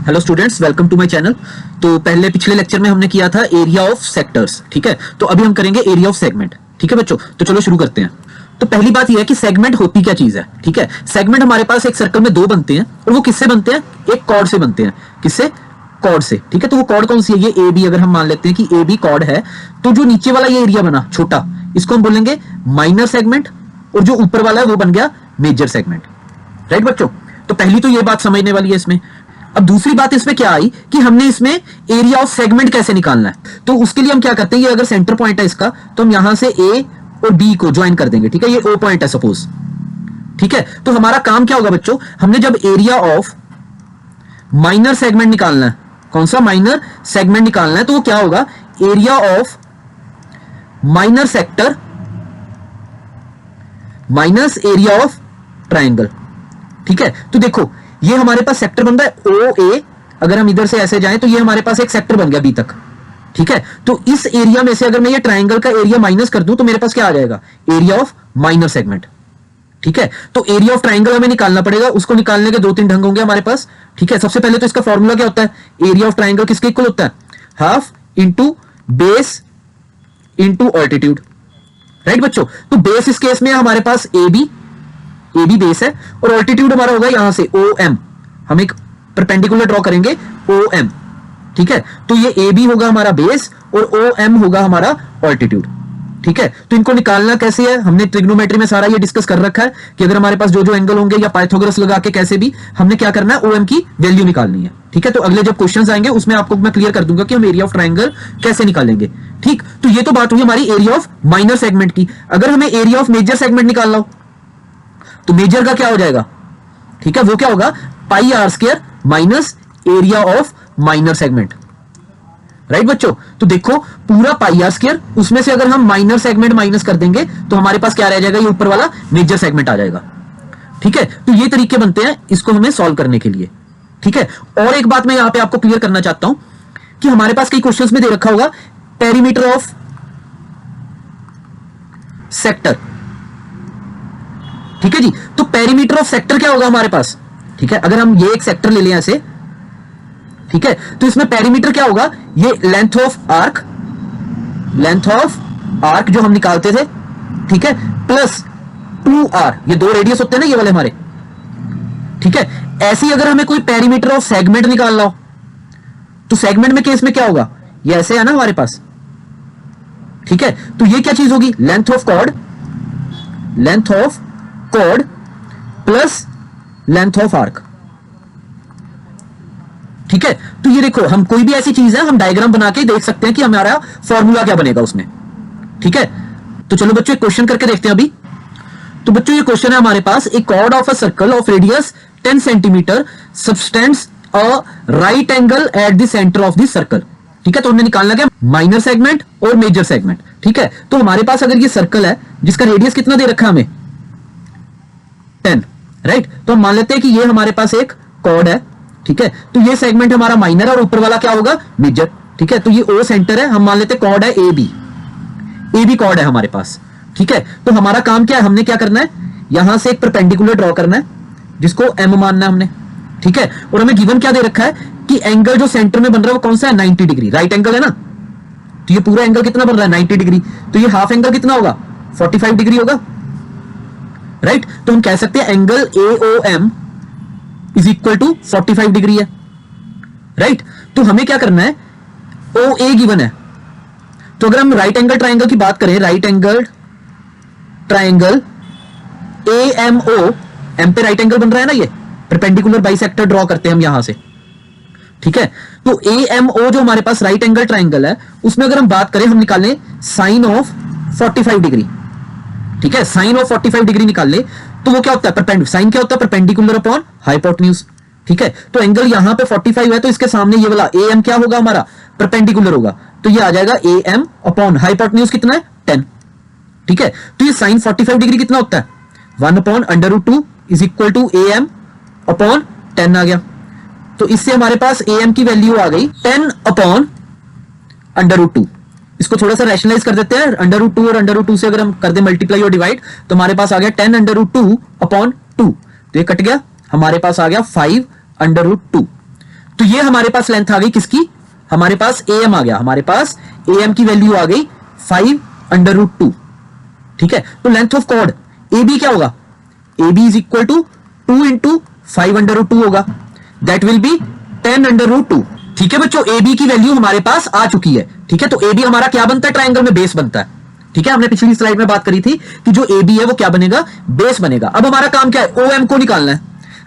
Hello students, welcome to my channel. तो पहले पिछले लेक्चर में हमने किया था एरिया ऑफ सेक्टर्स, ठीक है। तो अभी हम करेंगे एरिया ऑफ सेगमेंट, ठीक है बच्चों। तो चलो शुरू करते हैं। तो पहली बात यह है कि सेगमेंट होती क्या चीज है, ठीक है। सेगमेंट हमारे पास एक सर्कल में दो बनते हैं और वो किससे बनते हैं? एक कॉर्ड से बनते हैं। किससे? कॉर्ड से, ठीक है। तो वो कॉर्ड कौन सी है? ये ए बी। अगर हम मान लेते हैं कि ए बी कॉर्ड है, तो जो नीचे वाला ये एरिया बना छोटा, इसको हम बोलेंगे माइनर सेगमेंट, और जो ऊपर वाला है वो बन गया मेजर सेगमेंट, राइट बच्चों। तो पहली तो ये बात समझने वाली है इसमें। अब दूसरी बात इसमें क्या आई कि हमने इसमें एरिया ऑफ सेगमेंट कैसे निकालना है। तो उसके लिए हम क्या करते हैं, ये अगर सेंटर पॉइंट है इसका, तो हम यहां से ए और बी को ज्वाइन कर देंगे, ठीक है। ये ओ पॉइंट है सपोज, ठीक है। तो हमारा काम क्या होगा बच्चों, हमने जब एरिया ऑफ माइनर सेगमेंट निकालना है, कौन सा माइनर सेगमेंट निकालना है, तो वो क्या होगा, area of minor sector minus area of triangle, ठीक है। तो देखो ये हमारे पास सेक्टर बन रहा है ओ ए। अगर हम इधर से ऐसे जाएं तो ये हमारे पास एक सेक्टर बन गया बी तक, ठीक है। तो इस एरिया में से अगर मैं ये ट्राइंगल का एरिया माइनस कर दूं तो मेरे पास क्या आ जाएगा, एरिया ऑफ माइनर सेगमेंट, ठीक है। तो एरिया ऑफ ट्राइंगल हमें निकालना पड़ेगा। उसको निकालने के दो तीन ढंग होंगे हमारे पास, ठीक है। सबसे पहले तो इसका फॉर्मूला क्या होता है, एरिया ऑफ ट्राइंगल किसके इक्वल होता है, half into base into altitude, right बच्चों। तो बेस इस केस में हमारे पास ए बी बेस है, और ऑल्टीट्यूड हमारा होगा यहां से ओ एम। हम एक परपेंडिकुलर ड्रॉ करेंगे ओ एम, ठीक है। तो ये ए बी होगा हमारा बेस और ओ एम होगा हमारा ऑल्टीट्यूड, ठीक है। तो इनको निकालना कैसे है, हमने ट्रिग्नोमेट्री में सारा ये डिस्कस कर रखा है कि अगर हमारे पास जो जो एंगल होंगे या पाइथागोरस लगा के कैसे भी हमने क्या करना है, ओ एम की वैल्यू निकालनी है, ठीक है। तो अगले जब क्वेश्चंस आएंगे उसमें आपको मैं क्लियर कर दूंगा कि हम एरिया ऑफ ट्राइंगल कैसे निकालेंगे, ठीक। तो ये तो बात हुई हमारी एरिया ऑफ माइनर सेगमेंट की। अगर हमें एरिया ऑफ मेजर सेगमेंट निकालना हो तो मेजर का क्या हो जाएगा, ठीक है, वो क्या होगा, pi r square minus area of minor segment, right बच्चों। तो देखो पूरा पाई आर स्क्वायर, उसमें से अगर हम माइनर सेगमेंट माइनस कर देंगे तो हमारे पास क्या रह जाएगा, ये ऊपर वाला मेजर सेगमेंट आ जाएगा, ठीक है। तो ये तरीके बनते हैं इसको हमें सॉल्व करने के लिए, ठीक है। और एक बात मैं यहां पे आपको क्लियर करना चाहता हूं कि हमारे पास कई क्वेश्चंस में दे रखा होगा पेरीमीटर ऑफ सेक्टर, ठीक है जी। तो पेरीमीटर ऑफ सेक्टर क्या होगा हमारे पास, ठीक है। अगर हम ये एक सेक्टर ले लें ऐसे, ठीक है, तो इसमें पेरीमीटर क्या होगा, ये लेंथ ऑफ आर्क जो हम निकालते थे, ठीक है, प्लस 2r, ये दो रेडियस होते हैं ना ये वाले हमारे, ठीक है। ऐसे ही अगर हमें कोई पेरीमीटर ऑफ सेगमेंट निकालना हो तो सेगमेंट में केस में क्या होगा, ये ऐसे है ना हमारे पास, ठीक है। तो ये क्या चीज होगी, length of chord plus length of arc, ठीक है। तो ये देखो हम कोई भी ऐसी चीज है हम डायग्राम बना के देख सकते हैं कि हमारा फॉर्मूला क्या बनेगा उसमें, ठीक है। तो चलो बच्चों एक क्वेश्चन करके देखते हैं अभी। तो बच्चों ये क्वेश्चन है हमारे पास, a chord of a circle of radius 10 centimetre subtends a right angle at the centre of the circle, ठीक है। तो हमने निकालना क्या, माइनर सेगमेंट और मेजर सेगमेंट, ठीक है। तो हमारे पास अगर ये सर्कल है जिसका रेडियस कितना दे रखा है हमें, 10, राइट। तो हम मान लेते हैं कि ये हमारे पास एक कॉर्ड है, ठीक है। तो ये सेगमेंट हमारा माइनर और ऊपर वाला क्या होगा, मेजर, ठीक है। तो ये ओ सेंटर है, हम मान लेते हैं कॉर्ड है ए बी कॉर्ड है हमारे पास, ठीक है। तो हमारा काम क्या है, हमने क्या करना है, यहां से एक परपेंडिकुलर ड्रॉ करना है जिसको एम मानना है हमने, ठीक है। और हमें गिवन क्या दे रखा है कि एंगल जो सेंटर में बन रहा है वो कौन सा है, 90 डिग्री, राइट एंगल है ना। तो ये पूरा एंगल कितना बन रहा है, 90 डिग्री। तो ये हाफ एंगल कितना होगा, 45 डिग्री होगा, राइट। तो हम कह सकते हैं angle AOM is equal to 45 degree है, राइट। तो हमें क्या करना है, OA गिवन है। तो अगर हम राइट एंगल ट्राइंगल की बात करें, right angle triangle AMO, M पे राइट एंगल बन रहा है ना, ये परपेंडिकुलर बाइसेक्टर ड्रॉ करते हैं हम यहां से, ठीक है। तो AMO जो हमारे पास राइट एंगल ट्राइंगल है, उसमें अगर हम बात करें, हम निकाल लें साइन ऑफ 45 डिग्री, ठीक है। साइन ऑफ 45 डिग्री निकाल ले तो वो क्या होता है, साइन क्या होता है, परपेंडिकुलर अपॉन हाइपोटेन्यूज, ठीक है। तो एंगल यहां पे 45 है, तो इसके सामने ये वाला AM क्या होगा हमारा, परपेंडिकुलर होगा। तो ये आ जाएगा AM अपॉन हाइपोटेन्यूज कितना है, 10, ठीक है। तो ये साइन 45 डिग्री कितना होता है, 1 upon √2 is equal to AM upon 10 आ गया। तो इससे हमारे पास AM की वैल्यू आ गई 10 अपॉन √2। इसको थोड़ा सा रैशनलाइज कर देते हैं, √2 और √2 से अगर हम कर दे मल्टीप्लाई और डिवाइड तो हमारे पास आ गया 10 √2 अपॉन 2, तो ये कट गया, हमारे पास आ गया 5 √2। तो तो ये हमारे पास लेंथ आ गई किसकी, हमारे पास AM आ गया, हमारे पास AM की वैल्यू आ गई 5√2। ठीक है, तो लेंथ ऑफ कॉर्ड AB क्या होगा, AB is equal to 2 into 5√2 होगा, दैट विल बी 10√2। ठीक है बच्चों, AB की वैल्यू हमारे पास आ चुकी है। ठीक है, तो AB हमारा क्या बनता है, ट्रायंगल में बेस बनता है। ठीक है, हमने पिछली स्लाइड में बात करी थी कि जो AB है वो क्या बनेगा, बेस बनेगा। अब हमारा काम क्या है, OM को निकालना है।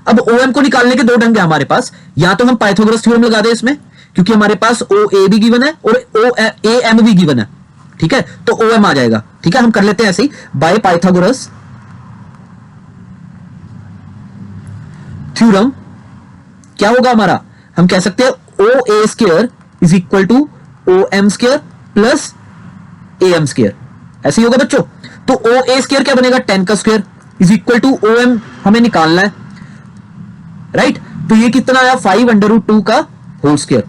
अब OM को निकालने के दो ढंग है हमारे पास, या तो हम पाइथागोरस थ्योरम लगा दें इसमें, क्योंकि हमारे पास OA भी गिवन है और OAM भी गिवन है। ठीक है, तो OM आ जाएगा। ठीक है, हम कर लेते हैं ऐसे ही बाय पाइथागोरस थ्योरम। क्या होगा हमारा, हम कह सकते हैं OA square is equal to OM square plus AM square, ऐसे ही होगा बच्चों। तो OA स्क्वायर क्या बनेगा, 10 का square is equal to OM हमें निकालना है, राइट। तो ये कितना आया, 5√2 का होल स्क्वायर।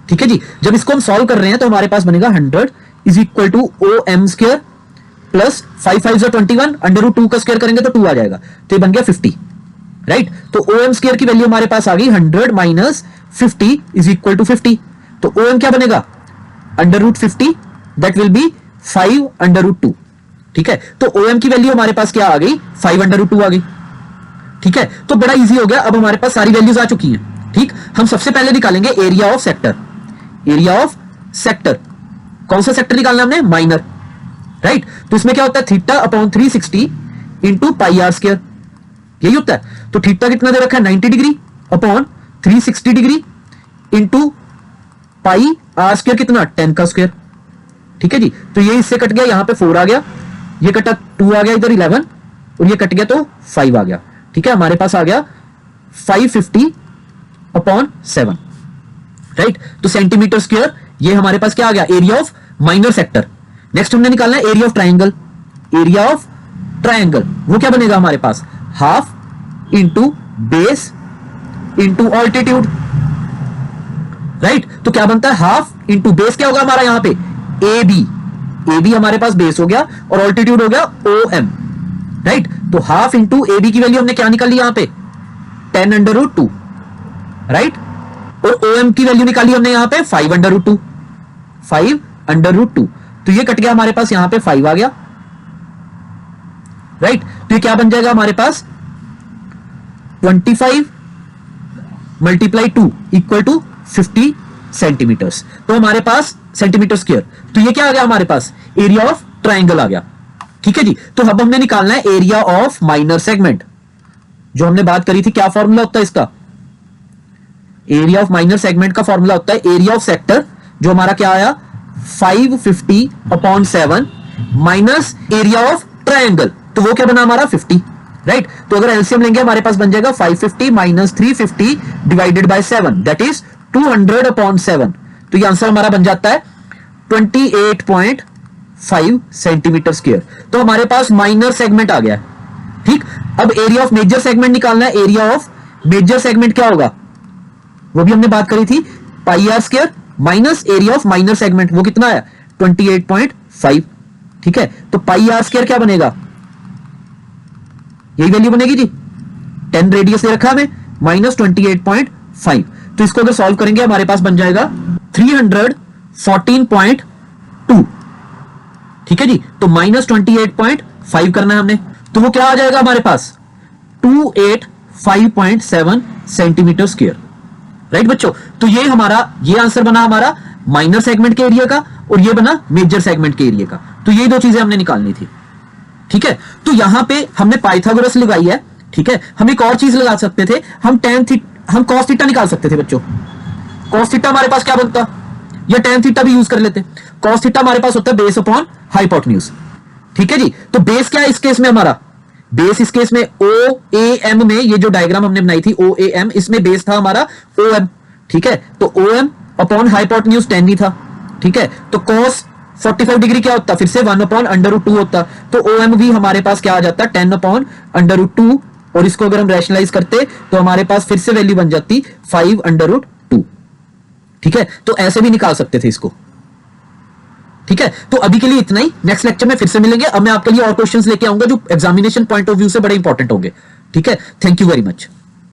ठीक है जी, जब इसको हम सॉल्व कर रहे हैं तो हमारे पास बनेगा 100 is equal to OM square plus 5 5 21, √2 का स्क्वायर करेंगे तो 2 आ जाएगा, तो ये बन गया 50, राइट। तो OM स्क्वायर की वैल्यू हमारे पास आ गई 100 माइनस 50 इज इक्वल टू 50। तो OM क्या बनेगा, √50, दैट विल बी 5√2। ठीक है, तो OM की वैल्यू हमारे पास क्या आ गई, 5√2 आ गई। ठीक है, तो बड़ा इजी हो गया, अब हमारे पास सारी वैल्यूज आ चुकी हैं। ठीक, हम सबसे पहले निकालेंगे area of sector. Area of sector, कौन सा सेक्टर निकालना हमने, माइनर, राइट। तो इसमें क्या होता है, theta upon 360 into pi r square, यही होता है। तो थीटा कितना दे रखा है, 90 degree upon 360 degree into pi r square कितना, 10 का स्क्वायर। ठीक है जी, तो ये इससे कट गया, यहां पे 4 आ गया, ये कटा 2 आ गया, इधर 11 और ये कट गया तो 5 आ गया। ठीक है, हमारे पास आ गया 550 अपॉन 7, राइट। तो सेंटीमीटर स्क्वायर, ये हमारे पास क्या आ गया, area of minor sector. Next हमने निकालना है area of triangle. Area of triangle वो क्या बनेगा हमारे पास, half into base into altitude, right. तो क्या बनता है, हाफ इंटू बेस क्या होगा हमारा यहाँ पे, AB हमारे पास बेस हो गया और ऑल्टीट्यूड हो गया OM, राइट। तो हाफ इंटू AB की वैल्यू हमने क्या निकाली यहां पे, 10√2, राइट। और OM की वैल्यू निकाली हमने यहां पे 5√2, 5√2। तो ये कट गया हमारे पास, यहां पे 5 आ गया, राइट। तो ये क्या बन जाएगा हमारे पास, 25 मल्टीप्लाई 2 इक्वल टू 50 सेंटीमीटर्स। तो हमारे पास सेंटीमीटर स्क्वायर, तो ये क्या आ गया हमारे पास, एरिया ऑफ ट्राइंगल आ गया। ठीक है जी, तो अब हमने निकालना है एरिया ऑफ माइनर सेगमेंट, जो हमने बात करी थी। क्या फॉर्मूला होता है इसका, एरिया ऑफ माइनर सेगमेंट का फॉर्मूला होता है एरिया ऑफ सेक्टर, जो हमारा क्या आया, 550 upon 7 minus area of triangle, तो वो क्या बना हमारा 50, राइट। तो अगर एलसीएम लेंगे हमारे पास बन जाएगा 550 minus 350 divided by 7, that is 200 upon 7। तो ये आंसर हमारा बन जाता है 28.5 सेंटीमीटर स्क्वायर। तो हमारे पास माइनर सेगमेंट आ गया है। ठीक, अब एरिया ऑफ मेजर सेगमेंट निकालना है। एरिया ऑफ मेजर सेगमेंट क्या होगा, वो भी हमने बात करी थी, pi r square minus area of minor segment, वो कितना है 28.5। ठीक है, तो पाई आर स्क्वायर क्या बनेगा, यही वैल्यू बनेगी जी, 10 रेडियस दे रखा हमें, माइनस 28.5। तो इसको अगर सॉल्व करेंगे हमारे पास बन जाएगा 314.2। ठीक है जी, तो माइनस 28.5 करना है हमने, तो वो क्या आ जाएगा हमारे पास 285.7 सेंटीमीटर स्क्वायर, राइट बच्चों। तो ये आंसर बना हमारा माइनर सेगमेंट के एरिया का, और ये बना मेजर सेगमेंट के एरिया का। तो ये दो चीजें हमने निकालनी थी। ठीक है, तो यहां पे हमने पाइथागोरस लगाई है। ठीक है, हम एक और चीज लगा सकते थे, हम कॉस थीटा निकाल सकते थे बच्चों। कॉस थीटा हमारे पास क्या बनता, या टेन थीटा भी यूज कर लेते। कॉस थीटा हमारे पास होता है बेस अपॉन हाइपोटेन्यूज। ठीक है जी, तो बेस क्या है इस केस में हमारा, बेस इस केस में OAM में, ये जो डायग्राम हमने बनाई थी OAM, इसमें बेस था हमारा OM। ठीक है, तो OM अपॉन हाइपोटेन्यूज 10 ही था। ठीक है, तो cos 45 डिग्री क्या होता, फिर से 1/√2 होता। तो OM भी हमारे पास क्या आ जाता, 10/√2, और इसको अगर हम रैशनलाइज करते तो हमारे पास फिर से वैल्यू बन जाती 5/2। ठीक है, तो ऐसे भी निकाल सकते थे इसको। ठीक है, तो अभी के लिए इतना ही, नेक्स्ट लेक्चर में फिर से मिलेंगे। अब मैं आपके लिए और क्वेश्चंस लेके आऊंगा जो एग्जामिनेशन पॉइंट ऑफ व्यू से बड़े इंपॉर्टेंट होंगे। ठीक है, थैंक यू वेरी मच।